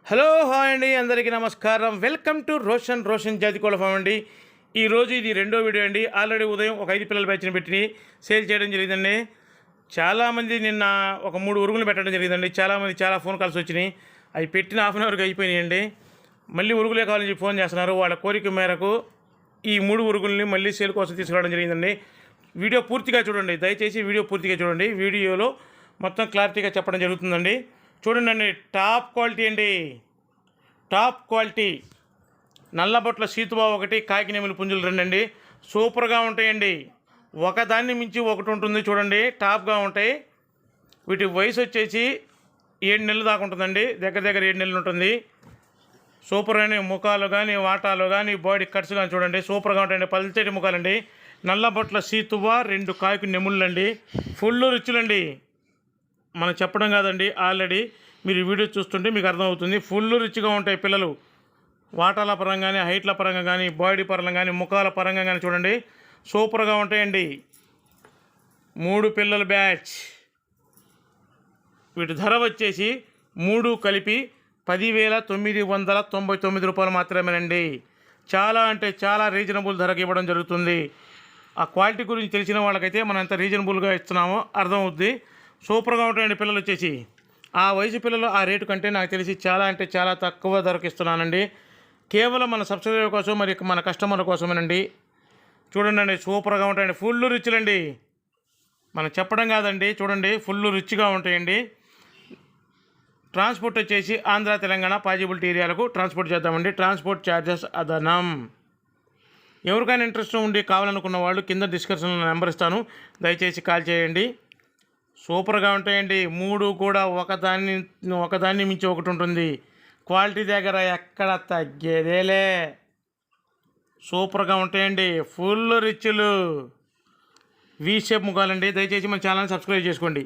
Hello hi అండి, అందరికీ నమస్కారం. వెల్కమ్ టు రోషన్ జాతి కోళ్ళ ఫామ్ అండి. ఈరోజు ఇది రెండో వీడియో అండి. ఆల్రెడీ ఉదయం ఒక 5 పిల్లల బ్యాచ్ని పెట్టి సేల్ చేయడం జరిగిందండి. చాలామంది నిన్న ఒక 3 ఉరుగులు పెట్టడం జరిగిందండి. చాలామంది చాలా ఫోన్ కాల్స్ వచ్చినాయి. అవి పెట్టిన హాఫ్ అన్ అవర్కి అయిపోయినాయండి. మళ్ళీ ఉరుగులే కావాలని చెప్పి ఫోన్ చేస్తున్నారు. వాళ్ళ కోరిక మేరకు ఈ 3 ఉరుగుల్ని మళ్ళీ సేల్ కోసం తీసుకురావడం జరిగిందండి. వీడియో పూర్తిగా చూడండి, దయచేసి వీడియో పూర్తిగా చూడండి. వీడియోలో మొత్తం క్లారిటీగా చెప్పడం జరుగుతుందండి. చూడండి, టాప్ క్వాలిటీ అండి, టాప్ క్వాలిటీ నల్లబొట్ల సీతుబాబు ఒకటి, కాకినేమిలి పుంజులు రెండండి. సూపర్గా ఉంటాయండి. ఒకదాన్ని మించి ఒకటి ఉంటుంది. చూడండి, టాప్గా ఉంటాయి. వీటి వయసు వచ్చేసి 7 నెలలు దాకా ఉంటుందండి. దగ్గర 7 నెలలు ఉంటుంది. సూపర్ అని ముఖాలు కానీ, వాటాలు కానీ, బాడీ కట్స్ కానీ చూడండి సూపర్గా ఉంటాయండి. పల్చటి ముఖాలండి. నల్లబొట్ల సీతువా 2 కాకి నెముళ్ళండి. ఫుల్ రుచులండి. మనం చెప్పడం కాదండి, ఆల్రెడీ మీరు వీడియో చూస్తుంటే మీకు అర్థమవుతుంది. ఫుల్ రిచ్గా ఉంటాయి పిల్లలు. వాటాల పరంగా కానీ, హైట్ల పరంగా కానీ, బాడీ పరంగా కానీ, ముఖాల పరంగా కానీ చూడండి సూపర్గా ఉంటాయండి. 3 పిల్లల బ్యాచ్. వీటి ధర వచ్చేసి 3 కలిపి 10,999 రూపాయలు మాత్రమేనండి. చాలా అంటే చాలా రీజనబుల్ ధరకు ఇవ్వడం జరుగుతుంది. ఆ క్వాలిటీ గురించి తెలిసిన వాళ్ళకైతే మనం ఎంత రీజనబుల్గా ఇస్తున్నామో అర్థమవుద్ది. సూపర్గా ఉంటాయండి పిల్లలు వచ్చేసి. ఆ వయసు పిల్లలు ఆ రేటు కంటే నాకు తెలిసి చాలా అంటే చాలా తక్కువ ధరకు ఇస్తున్నానండి. కేవలం మన సబ్స్క్రైబర్ కోసం, మరి మన కస్టమర్ల కోసమేనండి. చూడండి, సూపర్గా ఉంటాయండి. ఫుల్ రిచ్లండి. మనం చెప్పడం కాదండి, చూడండి ఫుల్ రిచ్గా ఉంటాయండి. ట్రాన్స్పోర్ట్ వచ్చేసి ఆంధ్ర, తెలంగాణ పాజిబిలిటీ ఏరియాలకు ట్రాన్స్పోర్ట్ చేద్దామండి. ట్రాన్స్పోర్ట్ ఛార్జెస్ అదనం. ఎవరికైనా ఇంట్రెస్ట్ ఉండి కావాలనుకున్న వాళ్ళు కింద డిస్క్రిప్షన్లో నెంబర్ ఇస్తాను, దయచేసి కాల్ చేయండి. సూపర్గా ఉంటాయండి. 3 కూడా ఒకదాన్ని మించి ఒకటి ఉంటుంది. క్వాలిటీ దగ్గర ఎక్కడ తగ్గేదేలే. సూపర్గా ఉంటాయండి. ఫుల్ రిచ్లు, వి షేప్ ముఖాలండి. దయచేసి మన ఛానల్ని సబ్స్క్రైబ్ చేసుకోండి.